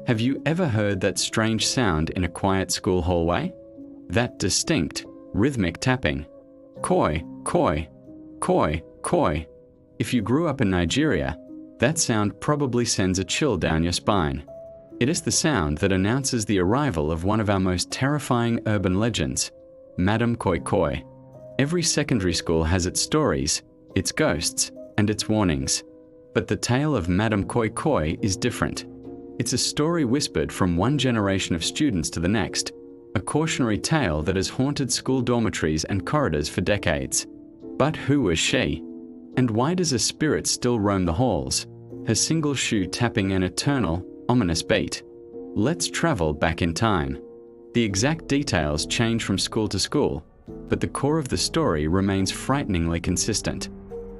Have you ever heard that strange sound in a quiet school hallway? That distinct, rhythmic tapping. Koi, koi, koi, koi. If you grew up in Nigeria, that sound probably sends a chill down your spine. It is the sound that announces the arrival of one of our most terrifying urban legends, Madam Koi Koi. Every secondary school has its stories, its ghosts, and its warnings. But the tale of Madam Koi Koi is different. It's a story whispered from one generation of students to the next, a cautionary tale that has haunted school dormitories and corridors for decades. But who was she? And why does a spirit still roam the halls, her single shoe tapping an eternal, ominous beat? Let's travel back in time. The exact details change from school to school, but the core of the story remains frighteningly consistent.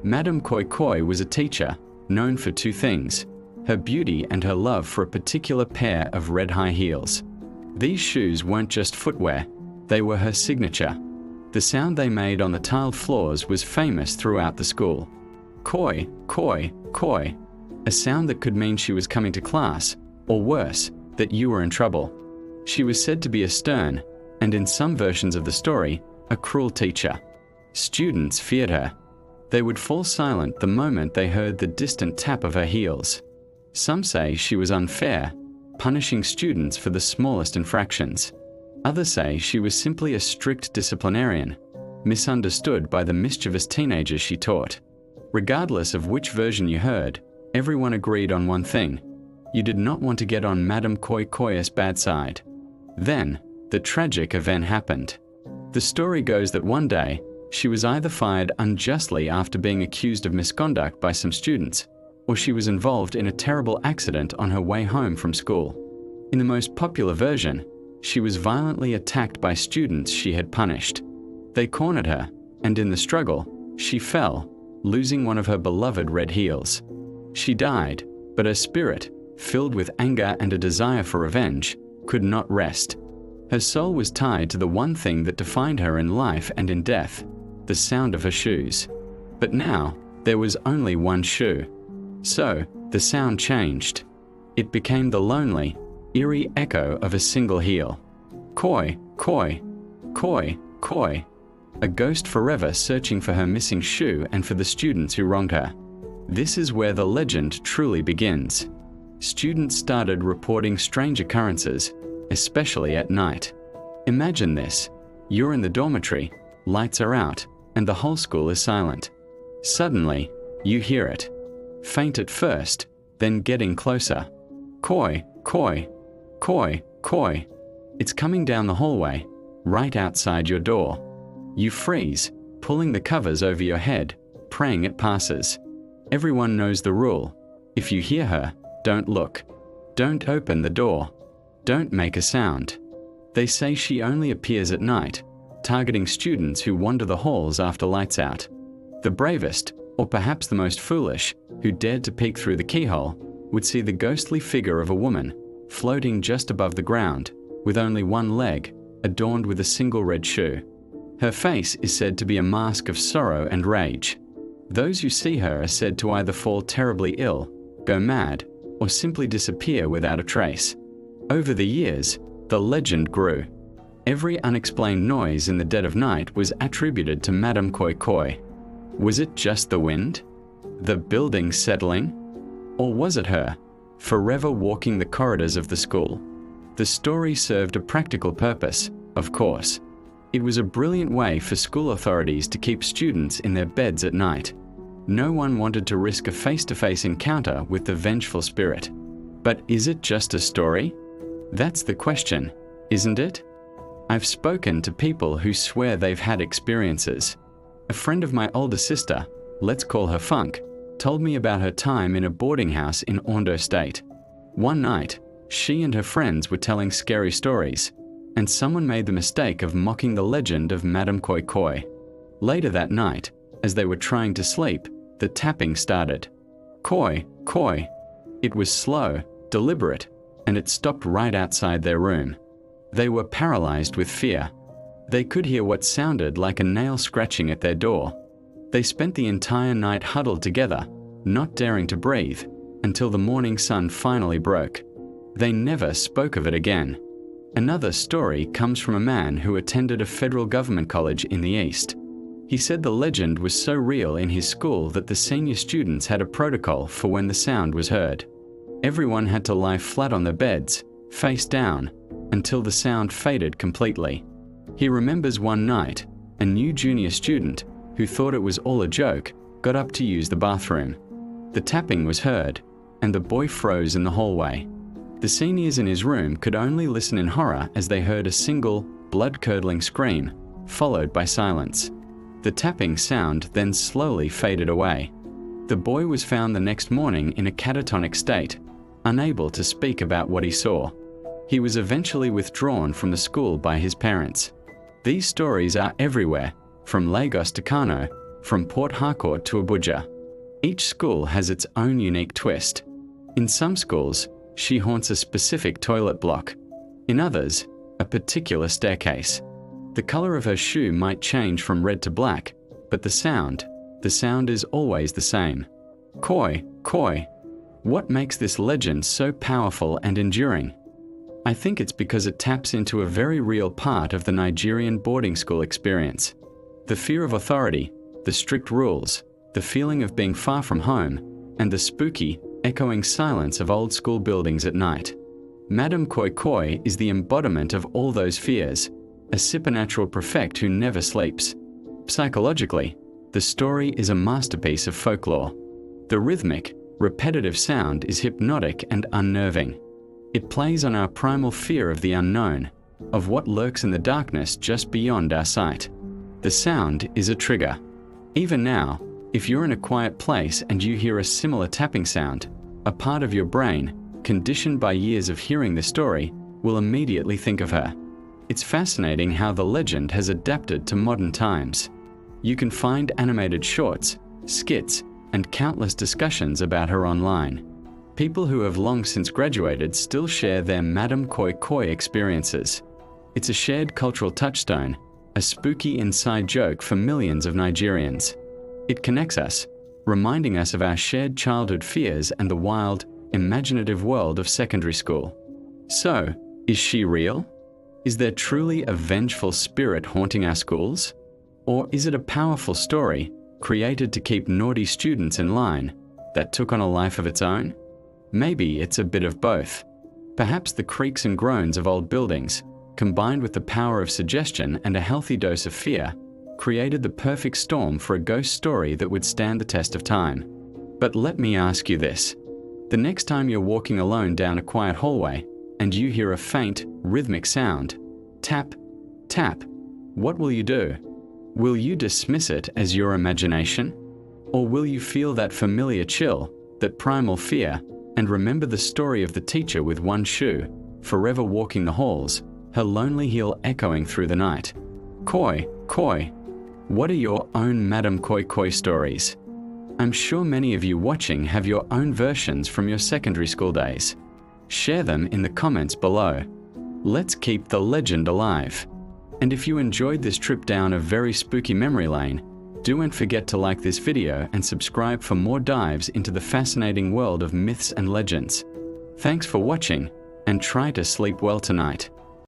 Madam Koi Koi was a teacher, known for two things: her beauty and her love for a particular pair of red high heels. These shoes weren't just footwear, they were her signature. The sound they made on the tiled floors was famous throughout the school. Koi, koi, koi. A sound that could mean she was coming to class, or worse, that you were in trouble. She was said to be a stern, and in some versions of the story, a cruel teacher. Students feared her. They would fall silent the moment they heard the distant tap of her heels. Some say she was unfair, punishing students for the smallest infractions. Others say she was simply a strict disciplinarian, misunderstood by the mischievous teenagers she taught. Regardless of which version you heard, everyone agreed on one thing: you did not want to get on Madam Koi Koi's bad side. Then, the tragic event happened. The story goes that one day, she was either fired unjustly after being accused of misconduct by some students, or she was involved in a terrible accident on her way home from school. In the most popular version, she was violently attacked by students she had punished. They cornered her, and in the struggle, she fell, losing one of her beloved red heels. She died, but her spirit, filled with anger and a desire for revenge, could not rest. Her soul was tied to the one thing that defined her in life and in death: the sound of her shoes. But now, there was only one shoe. So, the sound changed. It became the lonely, eerie echo of a single heel. Koi, koi, koi, koi. A ghost forever searching for her missing shoe and for the students who wronged her. This is where the legend truly begins. Students started reporting strange occurrences, especially at night. Imagine this: you're in the dormitory, lights are out, and the whole school is silent. Suddenly, you hear it. Faint at first, then getting closer. Koi, koi, koi, koi. It's coming down the hallway, right outside your door. You freeze, pulling the covers over your head, praying it passes. Everyone knows the rule: if you hear her, don't look. Don't open the door. Don't make a sound. They say she only appears at night, targeting students who wander the halls after lights out. The bravest, or perhaps the most foolish, who dared to peek through the keyhole, would see the ghostly figure of a woman, floating just above the ground, with only one leg, adorned with a single red shoe. Her face is said to be a mask of sorrow and rage. Those who see her are said to either fall terribly ill, go mad, or simply disappear without a trace. Over the years, the legend grew. Every unexplained noise in the dead of night was attributed to Madam Koi Koi. Was it just the wind? The building settling? Or was it her, forever walking the corridors of the school? The story served a practical purpose, of course. It was a brilliant way for school authorities to keep students in their beds at night. No one wanted to risk a face-to-face encounter with the vengeful spirit. But is it just a story? That's the question, isn't it? I've spoken to people who swear they've had experiences. A friend of my older sister, let's call her Funk, told me about her time in a boarding house in Ondo State. One night, she and her friends were telling scary stories, and someone made the mistake of mocking the legend of Madam Koi Koi. Later that night, as they were trying to sleep, the tapping started. Koi, koi. It was slow, deliberate, and it stopped right outside their room. They were paralyzed with fear. They could hear what sounded like a nail scratching at their door. They spent the entire night huddled together, not daring to breathe, until the morning sun finally broke. They never spoke of it again. Another story comes from a man who attended a federal government college in the East. He said the legend was so real in his school that the senior students had a protocol for when the sound was heard. Everyone had to lie flat on their beds, face down, until the sound faded completely. He remembers one night, a new junior student, who thought it was all a joke, got up to use the bathroom. The tapping was heard, and the boy froze in the hallway. The seniors in his room could only listen in horror as they heard a single, blood-curdling scream, followed by silence. The tapping sound then slowly faded away. The boy was found the next morning in a catatonic state, unable to speak about what he saw. He was eventually withdrawn from the school by his parents. These stories are everywhere, from Lagos to Kano, from Port Harcourt to Abuja. Each school has its own unique twist. In some schools, she haunts a specific toilet block. In others, a particular staircase. The color of her shoe might change from red to black, but the sound is always the same. Koi, koi. What makes this legend so powerful and enduring? I think it's because it taps into a very real part of the Nigerian boarding school experience. The fear of authority, the strict rules, the feeling of being far from home, and the spooky, echoing silence of old school buildings at night. Madame Koi Koi is the embodiment of all those fears, a supernatural prefect who never sleeps. Psychologically, the story is a masterpiece of folklore. The rhythmic, repetitive sound is hypnotic and unnerving. It plays on our primal fear of the unknown, of what lurks in the darkness just beyond our sight. The sound is a trigger. Even now, if you're in a quiet place and you hear a similar tapping sound, a part of your brain, conditioned by years of hearing the story, will immediately think of her. It's fascinating how the legend has adapted to modern times. You can find animated shorts, skits, and countless discussions about her online. People who have long since graduated still share their Madame Koi Koi experiences. It's a shared cultural touchstone, a spooky inside joke for millions of Nigerians. It connects us, reminding us of our shared childhood fears and the wild, imaginative world of secondary school. So, is she real? Is there truly a vengeful spirit haunting our schools? Or is it a powerful story, created to keep naughty students in line, that took on a life of its own? Maybe it's a bit of both. Perhaps the creaks and groans of old buildings, combined with the power of suggestion and a healthy dose of fear, created the perfect storm for a ghost story that would stand the test of time. But let me ask you this. The next time you're walking alone down a quiet hallway and you hear a faint, rhythmic sound, tap, tap, what will you do? Will you dismiss it as your imagination? Or will you feel that familiar chill, that primal fear, and remember the story of the teacher with one shoe, forever walking the halls, her lonely heel echoing through the night? Koi, koi. What are your own Madame Koi Koi stories? I'm sure many of you watching have your own versions from your secondary school days. Share them in the comments below. Let's keep the legend alive. And if you enjoyed this trip down a very spooky memory lane, don't forget to like this video and subscribe for more dives into the fascinating world of myths and legends. Thanks for watching, and try to sleep well tonight.